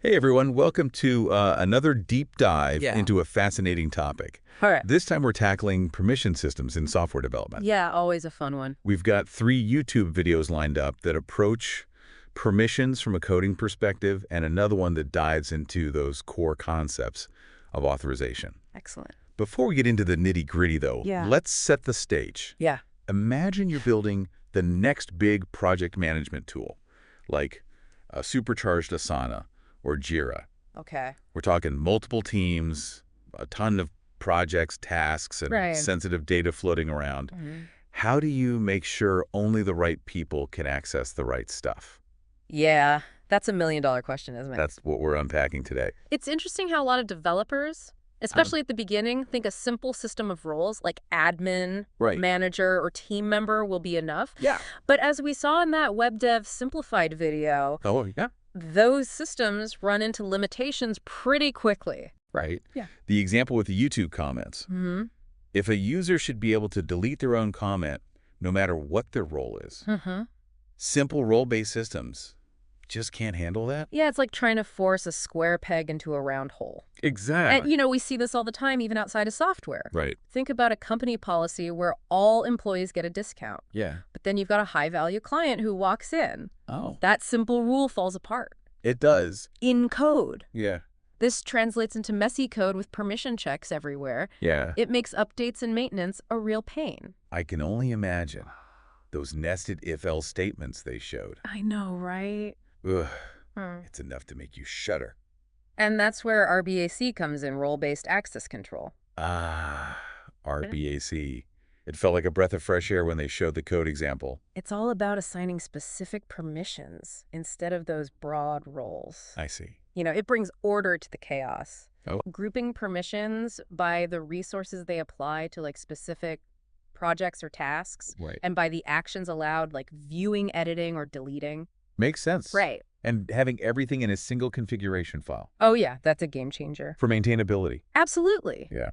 Hey everyone, welcome to another deep dive Yeah. into a fascinating topic. All right. This time we're tackling permission systems in software development. Yeah, always a fun one. We've got 3 YouTube videos lined up that approach permissions from a coding perspective and another one that dives into those core concepts of authorization. Excellent. Before we get into the nitty-gritty though, Yeah. let's set the stage. Yeah. Imagine you're building the next big project management tool, like a supercharged Asana or Jira. Okay. We're talking multiple teams, a ton of projects, tasks, and Right. sensitive data floating around. How do you make sure only the right people can access the right stuff? Yeah, that's $1 million question, isn't it? That's what we're unpacking today. It's interesting how a lot of developers, especially at the beginning, think a simple system of roles like admin, Right. manager, or team member will be enough. Yeah. But as we saw in that Web Dev Simplified video, Oh, yeah. those systems run into limitations pretty quickly. Right. Yeah. The example with the YouTube comments. Mm-hmm. If a user should be able to delete their own comment, no matter what their role is, Mm-hmm. simple role-based systems just can't handle that? Yeah, it's like trying to force a square peg into a round hole. Exactly. And, we see this all the time, even outside of software. Right. Think about a company policy where all employees get a discount, Yeah. but then you've got a high-value client who walks in. Oh. That simple rule falls apart. It does. In code. Yeah. This translates into messy code with permission checks everywhere. Yeah. It makes updates and maintenance a real pain. I can only imagine those nested if-else statements they showed. I know, right? Ugh, it's enough to make you shudder. And that's where RBAC comes in, role-based access control. Ah, RBAC. It felt like a breath of fresh air when they showed the code example. It's all about assigning specific permissions instead of those broad roles. I see. It brings order to the chaos. Oh. Grouping permissions by the resources they apply to specific projects or tasks, Right. and by the actions allowed, like viewing, editing, or deleting. Makes sense. Right. And having everything in a single configuration file Oh yeah, that's a game changer. for maintainability. Absolutely. Yeah.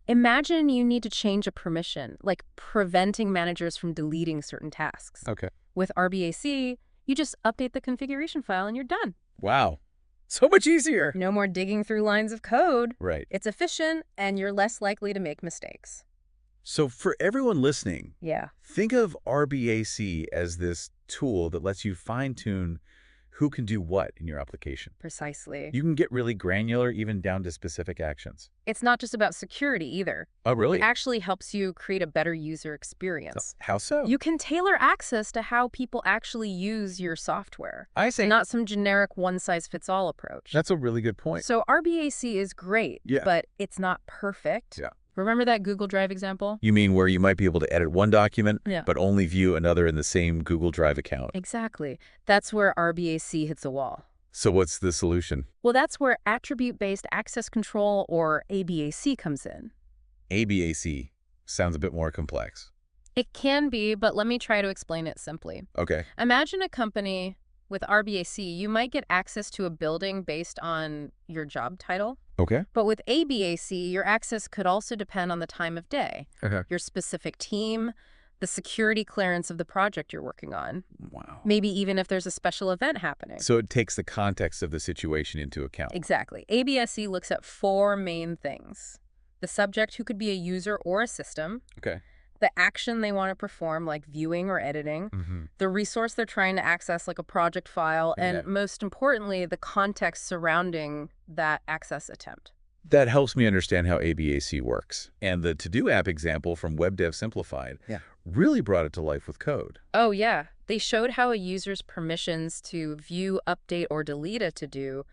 Imagine you need to change a permission, like preventing managers from deleting certain tasks. Okay. With RBAC, you just update the configuration file and you're done. Wow. So much easier. No more digging through lines of code. Right. It's efficient, and you're less likely to make mistakes. So for everyone listening, Yeah. think of RBAC as this tool that lets you fine-tune who can do what in your application. Precisely. You can get really granular, even down to specific actions. It's not just about security either. Oh, really? It actually helps you create a better user experience. How so? You can tailor access to how people actually use your software, I say. not some generic one-size-fits-all approach. That's a really good point. So RBAC is great, Yeah. but it's not perfect. Yeah. Remember that Google Drive example? You mean where you might be able to edit one document, Yeah. but only view another in the same Google Drive account? Exactly. That's where RBAC hits a wall. So what's the solution? Well, that's where attribute-based access control, or ABAC, comes in. ABAC sounds a bit more complex. It can be, but let me try to explain it simply. Okay. Imagine a company with RBAC. You might get access to a building based on your job title. Okay. But with ABAC, your access could also depend on the time of day, Okay. your specific team, the security clearance of the project you're working on, Wow. maybe even if there's a special event happening. So it takes the context of the situation into account. Exactly. ABAC looks at 4 main things: the subject, who could be a user or a system, Okay. the action they want to perform, like viewing or editing, Mm-hmm. the resource they're trying to access, like a project file, and Yeah. most importantly, the context surrounding that access attempt. That helps me understand how ABAC works. And the To-Do app example from Web Dev Simplified really brought it to life with code. Oh, yeah. They showed how a user's permissions to view, update, or delete a to-do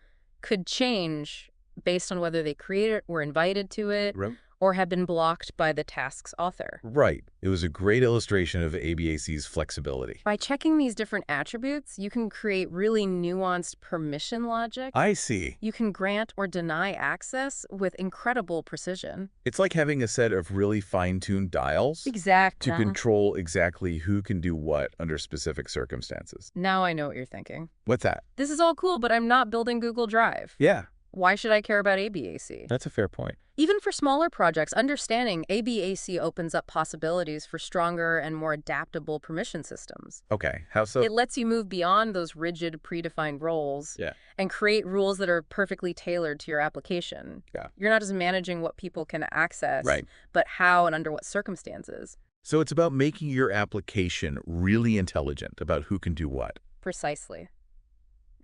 could change based on whether they created it, were invited to it, or have been blocked by the task's author. Right. It was a great illustration of ABAC's flexibility. By checking these different attributes, you can create really nuanced permission logic. I see. You can grant or deny access with incredible precision. It's like having a set of really fine-tuned dials Exactly. to control exactly who can do what under specific circumstances. Now I know what you're thinking. What's that? This is all cool, but I'm not building Google Drive. Yeah. Why should I care about ABAC? That's a fair point. Even for smaller projects, understanding ABAC opens up possibilities for stronger and more adaptable permission systems. Okay, how so? It lets you move beyond those rigid, predefined roles Yeah. and create rules that are perfectly tailored to your application. Yeah. You're not just managing what people can access, Right. but how and under what circumstances. So it's about making your application really intelligent about who can do what. Precisely.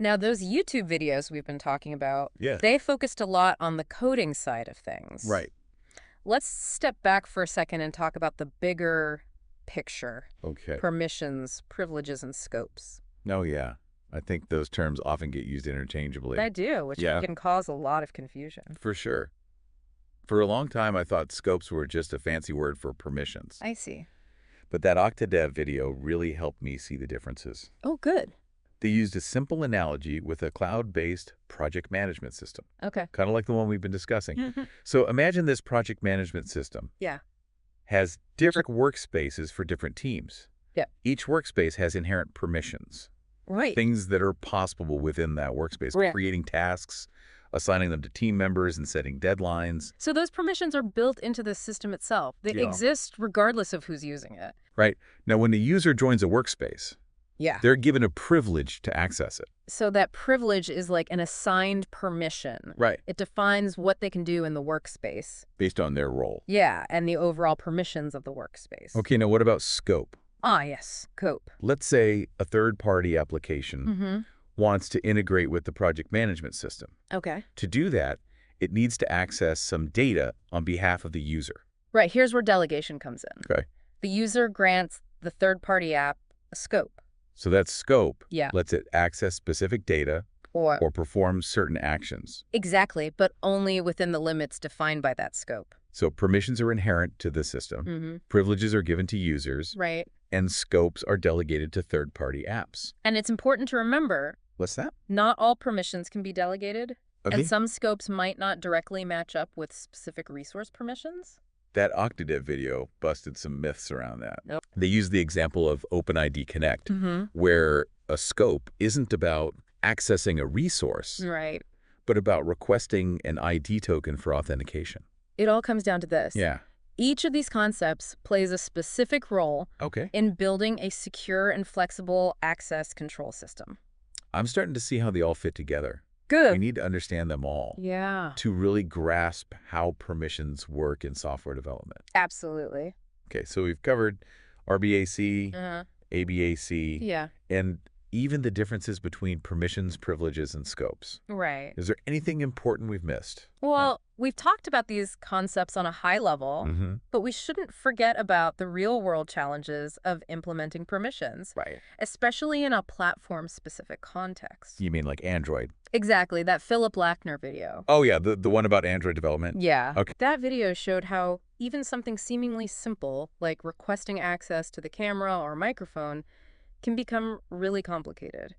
Now, those YouTube videos we've been talking about, Yeah. they focused a lot on the coding side of things. Right. Let's step back for a second and talk about the bigger picture. Okay. Permissions, privileges, and scopes. Oh, yeah. I think those terms often get used interchangeably. They do, which Yeah. can cause a lot of confusion. For sure. For a long time, I thought scopes were just a fancy word for permissions. I see. But that Octadev video really helped me see the differences. Oh, good. They used a simple analogy with a cloud-based project management system, Okay. kind of like the one we've been discussing. So imagine this project management system Yeah. has different workspaces for different teams. Yeah. Each workspace has inherent permissions, Right. things that are possible within that workspace, Right. creating tasks, assigning them to team members, and setting deadlines. So those permissions are built into the system itself. They Yeah. exist regardless of who's using it. Right. Now, when the user joins a workspace, Yeah. they're given a privilege to access it. So that privilege is like an assigned permission. Right. It defines what they can do in the workspace. Based on their role. Yeah, and the overall permissions of the workspace. Okay, now what about scope? Ah, yes. Scope. Let's say a third-party application Mm-hmm. wants to integrate with the project management system. Okay. To do that, it needs to access some data on behalf of the user. Right. Here's where delegation comes in. Okay. The user grants the third-party app a scope. So that scope Yeah. lets it access specific data or perform certain actions. Exactly, but only within the limits defined by that scope. So permissions are inherent to the system, Mm-hmm. privileges are given to users, Right. and scopes are delegated to third-party apps. And it's important to remember, What's that? not all permissions can be delegated, Okay. and some scopes might not directly match up with specific resource permissions. That Octadev video busted some myths around that. Nope. They used the example of OpenID Connect, Mm-hmm. where a scope isn't about accessing a resource, Right. but about requesting an ID token for authentication. It all comes down to this. Yeah. Each of these concepts plays a specific role Okay. in building a secure and flexible access control system. I'm starting to see how they all fit together. We Good. need to understand them all Yeah. to really grasp how permissions work in software development. Absolutely. Okay, so we've covered RBAC, Uh-huh. ABAC, Yeah. and even the differences between permissions, privileges, and scopes. Right. Is there anything important we've missed? Well, we've talked about these concepts on a high level, Mm-hmm. but we shouldn't forget about the real-world challenges of implementing permissions, Right. especially in a platform-specific context. You mean like Android? Exactly, that Philip Lackner video. Oh, yeah, the one about Android development? Yeah. Okay. That video showed how even something seemingly simple, like requesting access to the camera or microphone, can become really complicated.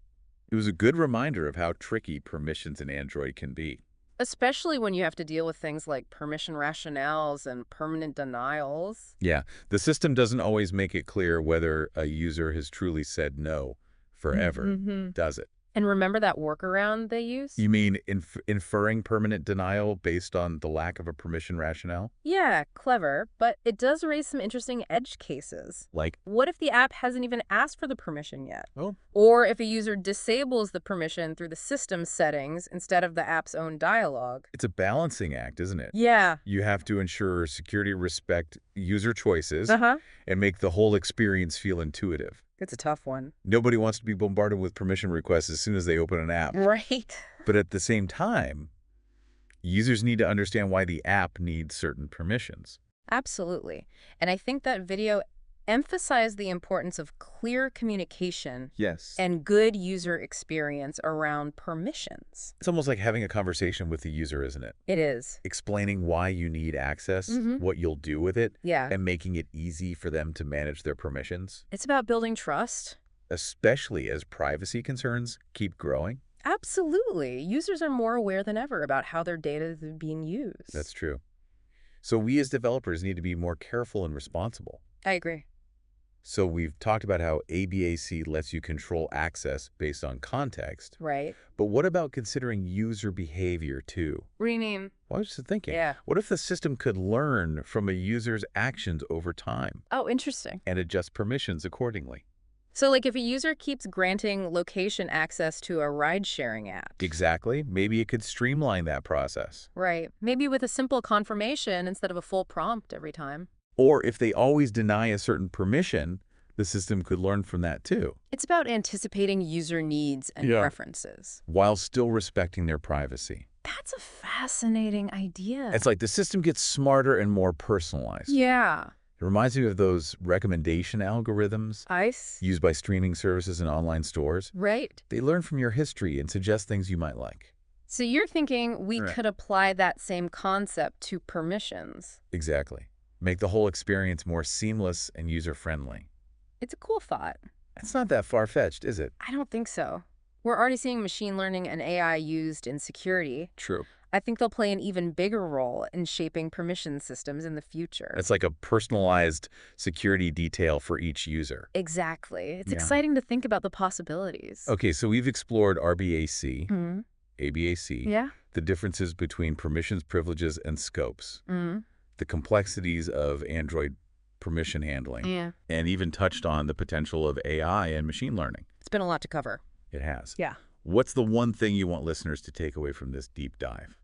It was a good reminder of how tricky permissions in Android can be. Especially when you have to deal with things like permission rationales and permanent denials. Yeah, the system doesn't always make it clear whether a user has truly said no forever, Mm-hmm. does it? And remember that workaround they used? You mean inferring permanent denial based on the lack of a permission rationale? Yeah, clever, but it does raise some interesting edge cases. Like, What if the app hasn't even asked for the permission yet? oh, Or if a user disables the permission through the system settings instead of the app's own dialogue? it's a balancing act, isn't it? Yeah. You have to ensure security, respect user choices, Uh-huh. and make the whole experience feel intuitive. It's a tough one. Nobody wants to be bombarded with permission requests as soon as they open an app. Right. But at the same time, users need to understand why the app needs certain permissions. Absolutely. And I think that video emphasized the importance of clear communication Yes. and good user experience around permissions. It's almost like having a conversation with the user, isn't it? It is. Explaining why you need access, Mhm. what you'll do with it, Yeah. and making it easy for them to manage their permissions, It's about building trust. especially as privacy concerns keep growing. Absolutely. Users are more aware than ever about how their data is being used. That's true. So we as developers need to be more careful and responsible. I agree. So we've talked about how ABAC lets you control access based on context. Right. But what about considering user behavior too? What do you mean? Well, I was just thinking, Yeah. what if the system could learn from a user's actions over time Oh, interesting. and adjust permissions accordingly? So, like, if a user keeps granting location access to a ride-sharing app. Exactly. Maybe it could streamline that process. Right. Maybe with a simple confirmation instead of a full prompt every time. Or if they always deny a certain permission, the system could learn from that too, It's about anticipating user needs and preferences. while still respecting their privacy. That's a fascinating idea. It's like the system gets smarter and more personalized. Yeah. It reminds me of those recommendation algorithms ICE. used by streaming services and online stores. Right. They learn from your history and suggest things you might like. So you're thinking we Right. could apply that same concept to permissions. Exactly. Make the whole experience more seamless and user-friendly. It's a cool thought. It's not that far-fetched, is it? I don't think so. We're already seeing machine learning and AI used in security. True. I think they'll play an even bigger role in shaping permission systems in the future. It's like a personalized security detail for each user. Exactly. It's Yeah. exciting to think about the possibilities. Okay, so we've explored RBAC, Mhm. ABAC, Yeah. the differences between permissions, privileges, and scopes, Mm. the complexities of Android permission handling, Yeah. and even touched on the potential of AI and machine learning. It's been a lot to cover. It has. Yeah. What's the one thing you want listeners to take away from this deep dive?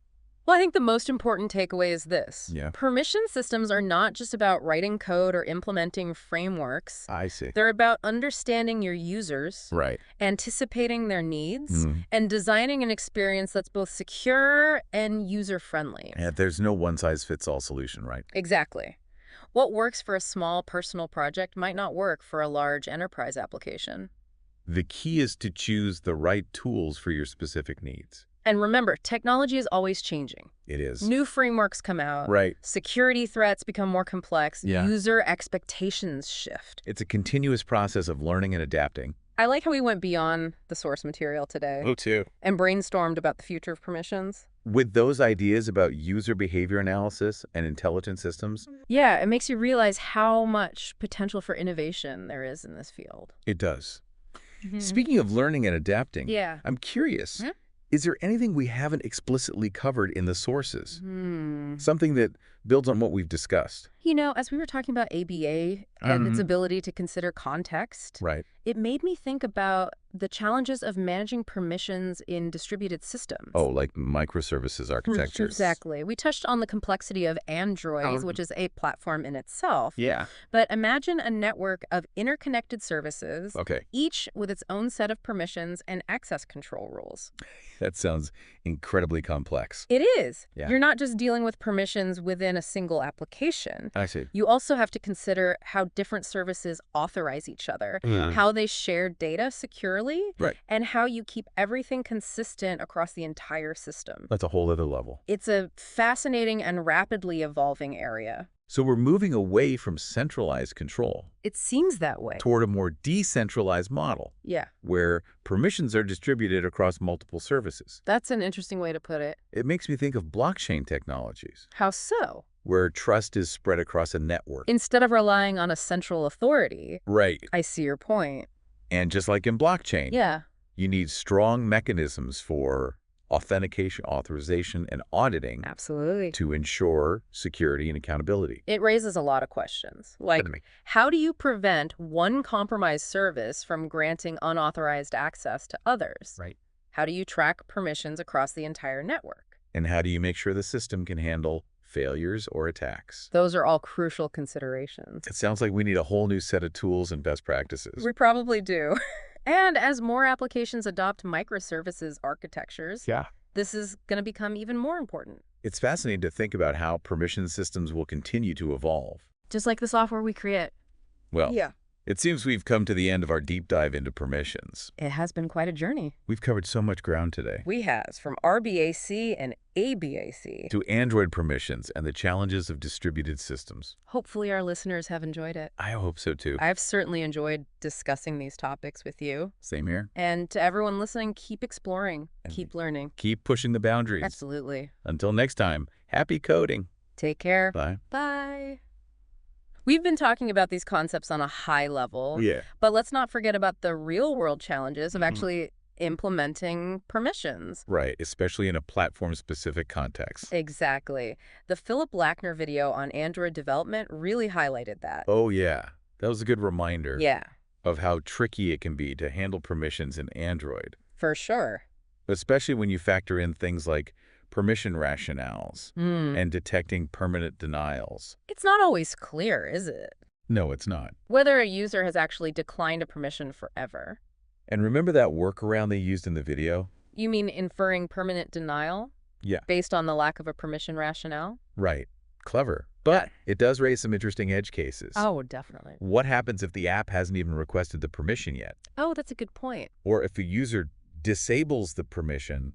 Well, I think the most important takeaway is this. Yeah. Permission systems are not just about writing code or implementing frameworks. I see. They're about understanding your users, Right. anticipating their needs, Mhm. and designing an experience that's both secure and user-friendly. And there's no one-size-fits-all solution, right? Exactly. What works for a small personal project might not work for a large enterprise application. The key is to choose the right tools for your specific needs. And remember, technology is always changing. It is. New frameworks come out. Right. Security threats become more complex. Yeah. User expectations shift. It's a continuous process of learning and adapting. I like how we went beyond the source material today too. and brainstormed about the future of permissions. With those ideas about user behavior analysis and intelligent systems, Yeah, it makes you realize how much potential for innovation there is in this field. it does. Speaking of learning and adapting, Yeah. I'm curious, Hmm? is there anything we haven't explicitly covered in the sources? Hmm. Something that builds on what we've discussed? You know, as we were talking about ABA and its ability to consider context, Right. it made me think about the challenges of managing permissions in distributed systems. Oh, like microservices architectures. Exactly. We touched on the complexity of Android, which is a platform in itself. Yeah. But imagine a network of interconnected services, Okay. each with its own set of permissions and access control rules. That sounds incredibly complex. It is. Yeah. You're not just dealing with permissions within a single application. I see. You also have to consider how different services authorize each other, how they share data securely, Right. and how you keep everything consistent across the entire system. That's a whole other level. It's a fascinating and rapidly evolving area. So we're moving away from centralized control It seems that way. toward a more decentralized model, Yeah, where permissions are distributed across multiple services. that's an interesting way to put it. It makes me think of blockchain technologies, How so? where trust is spread across a network. Instead of relying on a central authority. Right. I see your point. And just like in blockchain, Yeah. you need strong mechanisms for authentication, authorization, and auditing Absolutely. to ensure security and accountability. It raises a lot of questions. Like, how do you prevent one compromised service from granting unauthorized access to others? Right. How do you track permissions across the entire network? And how do you make sure the system can handle failures or attacks? Those are all crucial considerations. It sounds like we need a whole new set of tools and best practices. We probably do. And as more applications adopt microservices architectures, Yeah. this is going to become even more important. It's fascinating to think about how permission systems will continue to evolve. Just like the software we create. Well, it seems we've come to the end of our deep dive into permissions. It has been quite a journey. We've covered so much ground today. We has, from RBAC and ABAC. To Android permissions and the challenges of distributed systems. Hopefully our listeners have enjoyed it. I hope so too. I've certainly enjoyed discussing these topics with you. Same here. And to everyone listening, keep exploring, And keep learning. Keep pushing the boundaries. Absolutely. Until next time, happy coding. Take care. Bye. Bye. We've been talking about these concepts on a high level, Yeah. but let's not forget about the real-world challenges of actually implementing permissions. Right, especially in a platform-specific context. Exactly. The Philip Lackner video on Android development really highlighted that. Oh, yeah. That was a good reminder Yeah, of how tricky it can be to handle permissions in Android, for sure. especially when you factor in things like permission rationales and detecting permanent denials. It's not always clear, is it? No, it's not. Whether a user has actually declined a permission forever. And remember that workaround they used in the video? You mean inferring permanent denial Yeah. based on the lack of a permission rationale? Right. Clever. But it does raise some interesting edge cases. Oh, definitely. What happens if the app hasn't even requested the permission yet? Oh, that's a good point. Or if a user disables the permission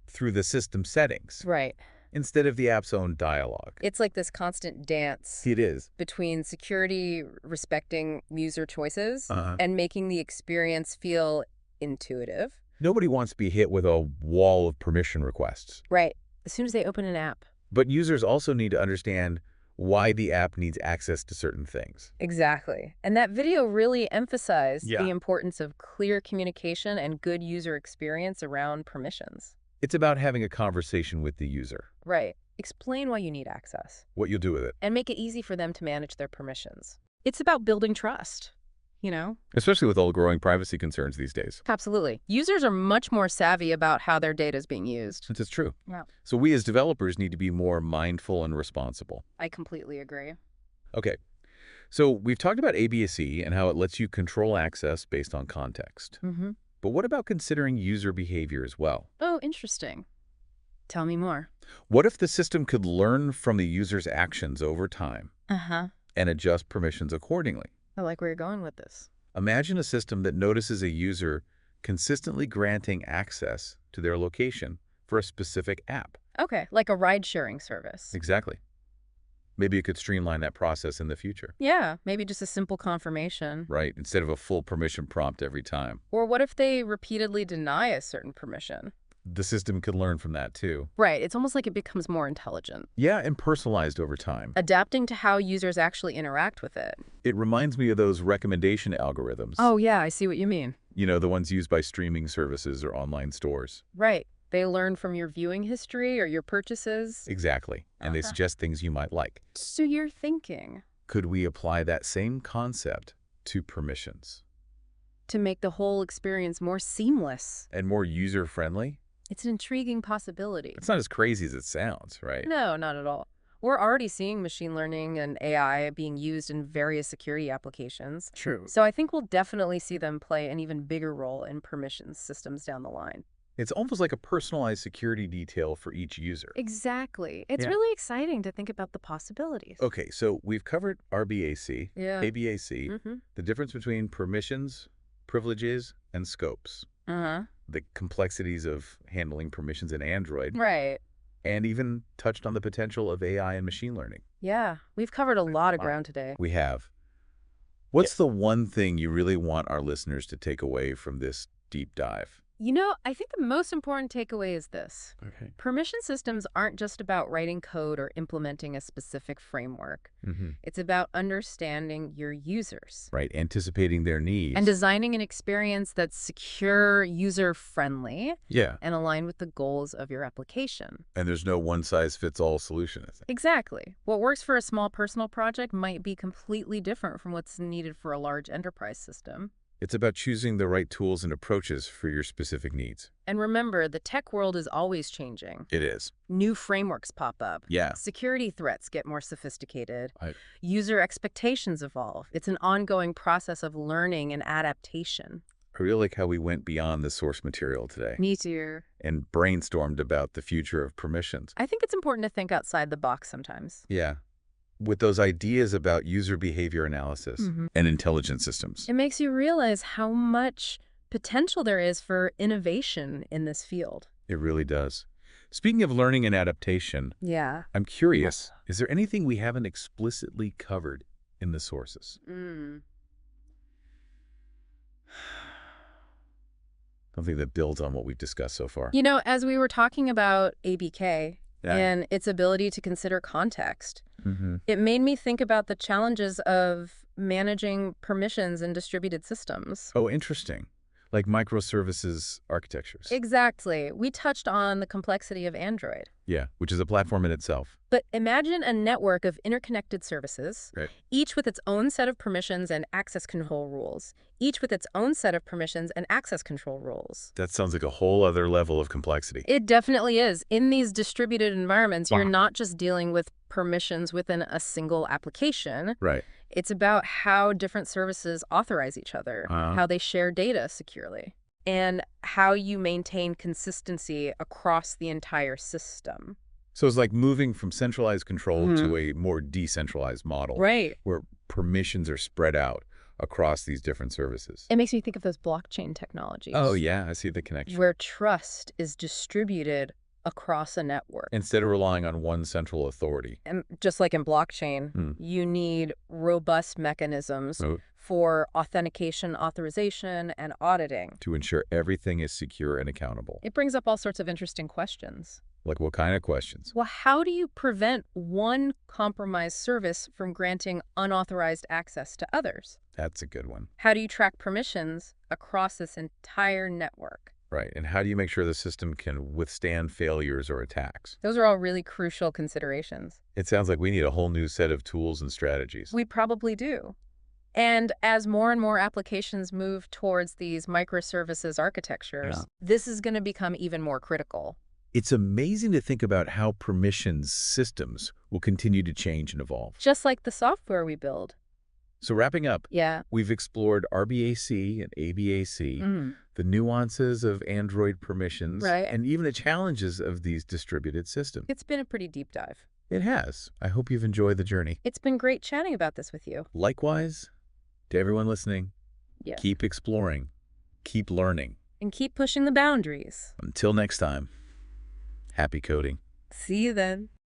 through the system settings Right. instead of the app's own dialogue? It's like this constant dance It is. between security respecting user choices Uh-huh. and making the experience feel intuitive. Nobody wants to be hit with a wall of permission requests. Right. As soon as they open an app. But users also need to understand why the app needs access to certain things. Exactly. And that video really emphasized Yeah. the importance of clear communication and good user experience around permissions. It's about having a conversation with the user, Right. Explain why you need access what you'll do with it. and make it easy for them to manage their permissions. It's about building trust, you know? Especially with all the growing privacy concerns these days. Absolutely. Users are much more savvy about how their data is being used. This is true. Yeah. So we as developers need to be more mindful and responsible. I completely agree. Okay. So we've talked about ABAC and how it lets you control access based on context. Mm-hmm. But what about considering user behavior as well? Oh, interesting. Tell me more. What if the system could learn from the user's actions over time Uh-huh. and adjust permissions accordingly? I like where you're going with this. Imagine a system that notices a user consistently granting access to their location for a specific app. Okay, like a ride-sharing service. Exactly. Maybe it could streamline that process in the future, Yeah, maybe just a simple confirmation. right? Instead of a full permission prompt every time. Or what if they repeatedly deny a certain permission? The system could learn from that too. Right, it's almost like it becomes more intelligent, Yeah, and personalized over time. adapting to how users actually interact with it. It reminds me of those recommendation algorithms. Oh, yeah, I see what you mean. You know, the ones used by streaming services or online stores. Right. They learn from your viewing history or your purchases. Exactly. And they suggest things you might like. So you're thinking Could we apply that same concept to permissions? to make the whole experience more seamless. And more user-friendly? It's an intriguing possibility. It's not as crazy as it sounds, right? No, not at all. We're already seeing machine learning and AI being used in various security applications. True. So I think we'll definitely see them play an even bigger role in permissions systems down the line. It's almost like a personalized security detail for each user. Exactly. It's Yeah. really exciting to think about the possibilities. Okay, so we've covered RBAC, Yeah. ABAC, Mm-hmm. the difference between permissions, privileges, and scopes, Uh-huh. the complexities of handling permissions in Android, Right. and even touched on the potential of AI and machine learning. Yeah. We've covered a lot of ground today. We have. What's the one thing you really want our listeners to take away from this deep dive? You know, I think the most important takeaway is this. Okay. Permission systems aren't just about writing code or implementing a specific framework. Mm-hmm. It's about understanding your users Right, anticipating their needs. and designing an experience that's secure, user-friendly, Yeah, and aligned with the goals of your application. and there's no one-size-fits-all solution, I think. Exactly. What works for a small personal project might be completely different from what's needed for a large enterprise system. It's about choosing the right tools and approaches for your specific needs. And remember, the tech world is always changing. It is. New frameworks pop up. Yeah. Security threats get more sophisticated. Right. User expectations evolve. It's an ongoing process of learning and adaptation. I really like how we went beyond the source material today Me too. and brainstormed about the future of permissions. I think it's important to think outside the box sometimes. Yeah. With those ideas about user behavior analysis and intelligent systems. It makes you realize how much potential there is for innovation in this field. It really does. Speaking of learning and adaptation, Yeah. I'm curious, is there anything we haven't explicitly covered in the sources? Something that builds on what we've discussed so far. You know, as we were talking about ABK, and its ability to consider context. Mm-hmm. It made me think about the challenges of managing permissions in distributed systems. Oh, interesting. Like microservices architectures. Exactly. We touched on the complexity of Android. Yeah, which is a platform in itself. But imagine a network of interconnected services, Right. each with its own set of permissions and access control rules. Each with its own set of permissions and access control rules. That sounds like a whole other level of complexity. It definitely is. In these distributed environments, you're Wow. not just dealing with permissions within a single application. Right. It's about how different services authorize each other, Uh-huh. how they share data securely, and how you maintain consistency across the entire system. So it's like moving from centralized control to a more decentralized model. Right. Where permissions are spread out across these different services. It makes me think of those blockchain technologies. Oh, yeah, I see the connection. Where trust is distributed across a network. Instead of relying on one central authority. And just like in blockchain, you need robust mechanisms for authentication, authorization, and auditing. To ensure everything is secure and accountable. It brings up all sorts of interesting questions. Like what kind of questions? Well, how do you prevent one compromised service from granting unauthorized access to others? That's a good one. How do you track permissions across this entire network? Right, and how do you make sure the system can withstand failures or attacks? Those are all really crucial considerations. It sounds like we need a whole new set of tools and strategies. We probably do. And as more and more applications move towards these microservices architectures, this is going to become even more critical. It's amazing to think about how permissions systems will continue to change and evolve. Just like the software we build. So wrapping up, Yeah. we've explored RBAC and ABAC, the nuances of Android permissions, Right. and even the challenges of these distributed systems. It's been a pretty deep dive. It has. I hope you've enjoyed the journey. It's been great chatting about this with you. Likewise, to everyone listening, Yeah. keep exploring, keep learning. And keep pushing the boundaries. Until next time, happy coding. See you then.